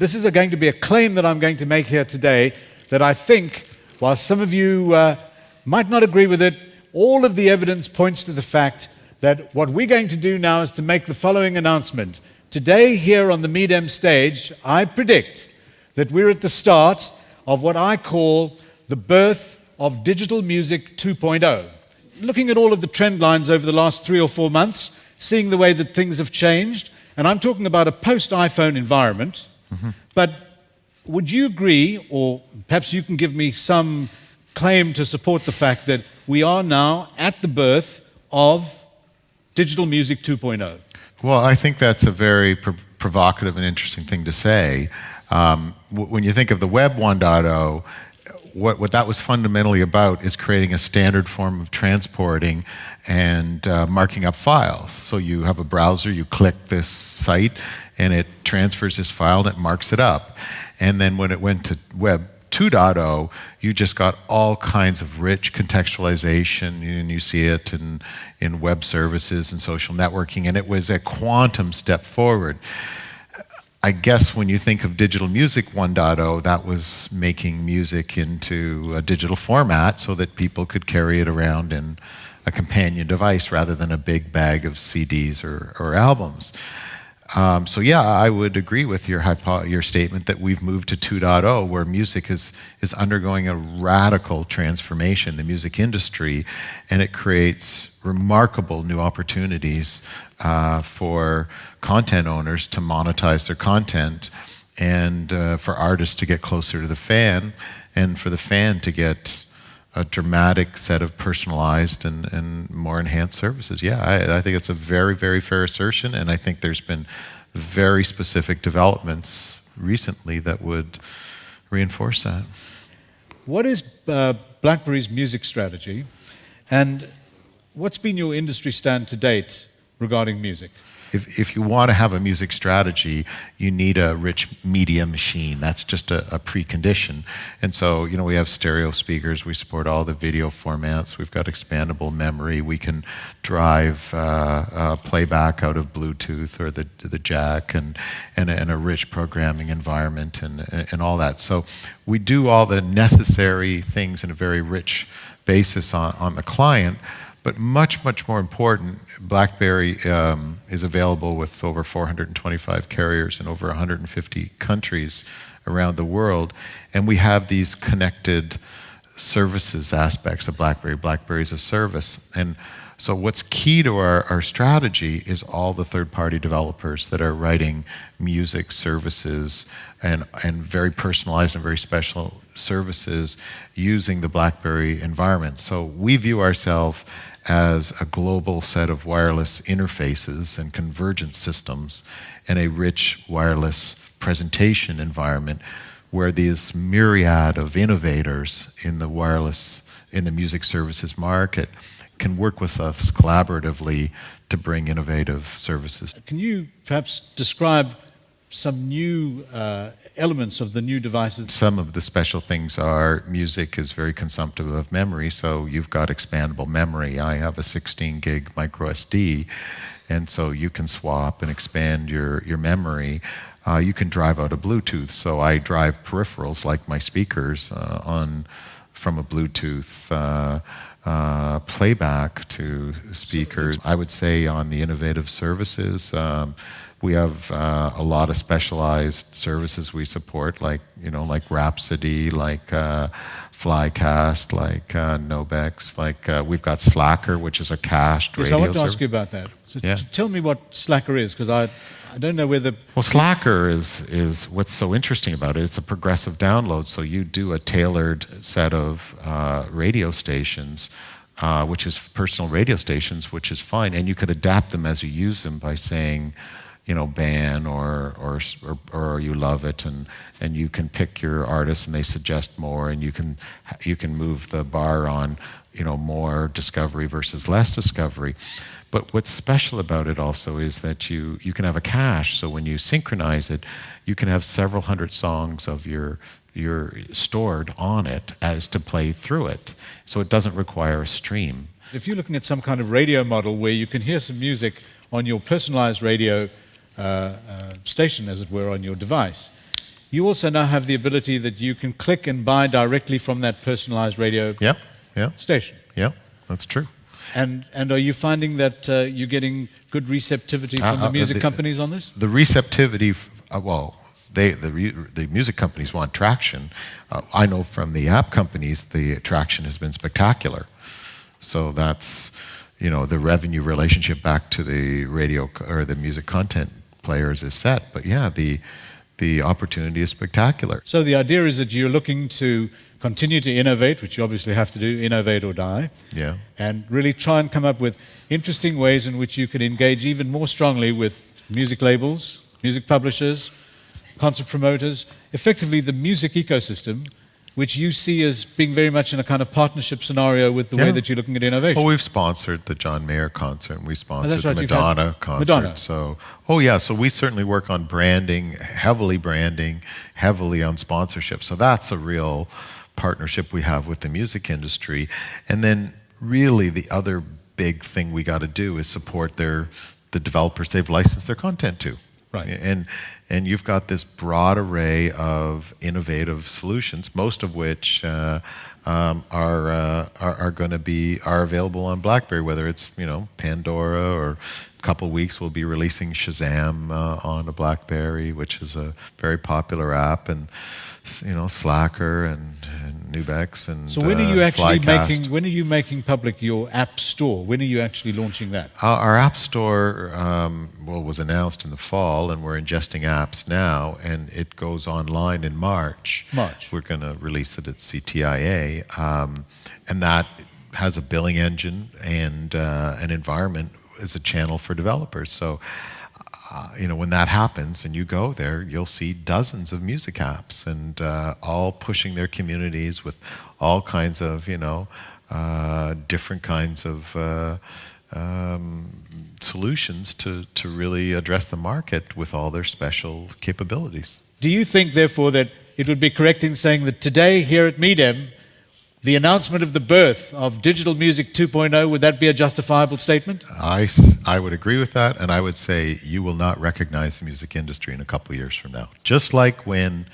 this is going to be a claim that I'm going to make here today that I think, while some of you might not agree with it, all of the evidence points to the fact that what we're going to do now is to make the following announcement. Today, here on the MidemNet stage, I predict that we're at the start of what I call the birth of digital music 2.0. Looking at all of the trend lines over the last 3 or 4 months, seeing the way that things have changed, and I'm talking about a post-iPhone environment, but would you agree, or perhaps you can give me some claim to support the fact that we are now at the birth of digital music 2.0? Well, I think that's a very provocative and interesting thing to say. When you think of the Web 1.0, what that was fundamentally about is creating a standard form of transporting and marking up files. So you have a browser, you click this site, and it transfers this file and it marks it up. And then when it went to Web 2.0, you just got all kinds of rich contextualization, and you see it in web services and social networking, and it was a quantum step forward. I guess when you think of digital music 1.0, that was making music into a digital format so that people could carry it around in a companion device rather than a big bag of CDs or albums. So yeah, I would agree with your statement that we've moved to 2.0, where music is undergoing a radical transformation, the music industry, and it creates remarkable new opportunities for content owners to monetize their content, and for artists to get closer to the fan, and for the fan to get a dramatic set of personalized and more enhanced services. Yeah, I think it's a very, very fair assertion, and I think there's been very specific developments recently that would reinforce that. What is BlackBerry's music strategy, and what's been your industry stand to date regarding music? If you want to have a music strategy, you need a rich media machine. That's just a precondition. And so, we have stereo speakers. We support all the video formats. We've got expandable memory. We can drive playback out of Bluetooth or the jack, and a rich programming environment and all that. So we do all the necessary things in a very rich basis on the client. But much, much more important, BlackBerry is available with over 425 carriers in over 150 countries around the world. And we have these connected services aspects of BlackBerry. BlackBerry is a service. And so what's key to our strategy is all the third-party developers that are writing music services and very personalized and very special services using the BlackBerry environment. So we view ourselves as a global set of wireless interfaces and convergence systems and a rich wireless presentation environment where this myriad of innovators in the music services market can work with us collaboratively to bring innovative services. Can you perhaps describe some new elements of the new devices? Some of the special things are music is very consumptive of memory, so you've got expandable memory. I have a 16 gig micro SD, and so you can swap and expand your memory. You can drive out a Bluetooth, so I drive peripherals like my speakers from a Bluetooth playback to speakers. I would say on the innovative services, we have a lot of specialized services we support, like Rhapsody, like Flycast, like Nobex, like we've got Slacker, which is a cached radio service. Yes, I want to service. ask you about that. So yeah. Tell me what Slacker is, because I don't know whether... Well, Slacker is what's so interesting about it. It's a progressive download, so you do a tailored set of radio stations, which is personal radio stations, which is fine, and you could adapt them as you use them by saying, ban or you love it, and you can pick your artists and they suggest more, and you can move the bar on more discovery versus less discovery. But what's special about it also is that you can have a cache, so when you synchronize it, you can have several hundred songs of your stored on it as to play through it, so it doesn't require a stream. If you're looking at some kind of radio model where you can hear some music on your personalized radio station, as it were, on your device, you also now have the ability that you can click and buy directly from that personalized radio Yeah, yeah, station. yeah, that's true. And are you finding that you're getting good receptivity from the music companies on this? The receptivity, well, the music companies want traction. I know from the app companies, the traction has been spectacular. So that's, the revenue relationship back to the radio or the music content players is set. But yeah, the opportunity is spectacular. So the idea is that you're looking to continue to innovate, which you obviously have to do, innovate or die. Yeah. And really try and come up with interesting ways in which you can engage even more strongly with music labels, music publishers, concert promoters, effectively the music ecosystem, which you see as being very much in a kind of partnership scenario with the way that you're looking at innovation. Well, we've sponsored the John Mayer concert, and we sponsored right, the Madonna concert. Madonna. So, so we certainly work on branding, heavily on sponsorship. So that's a real partnership we have with the music industry. And then really the other big thing we got to do is support the developers they've licensed their content to. Right. And you've got this broad array of innovative solutions, most of which are available on BlackBerry, whether it's Pandora, or a couple of weeks we'll be releasing Shazam on a BlackBerry, which is a very popular app, and Slacker and Nubex and so when are you actually Flycast. making public your app store? When are you actually launching that? Our app store was announced in the fall, and we're ingesting apps now, and it goes online in March. We're going to release it at CTIA, and that has a billing engine and an environment as a channel for developers. So when that happens and you go there, you'll see dozens of music apps, and all pushing their communities with all kinds of, different kinds of solutions to really address the market with all their special capabilities. Do you think, therefore, that it would be correct in saying that today here at Midem, the announcement of the birth of Digital Music 2.0, would that be a justifiable statement? I would agree with that, and I would say you will not recognize the music industry in a couple of years from now. Just like when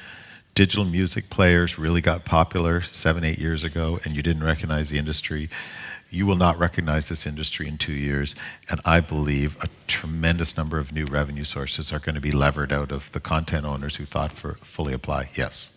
digital music players really got popular 7-8 years ago and you didn't recognize the industry, you will not recognize this industry in 2 years, and I believe a tremendous number of new revenue sources are going to be levered out of the content owners who thought fully apply. Yes.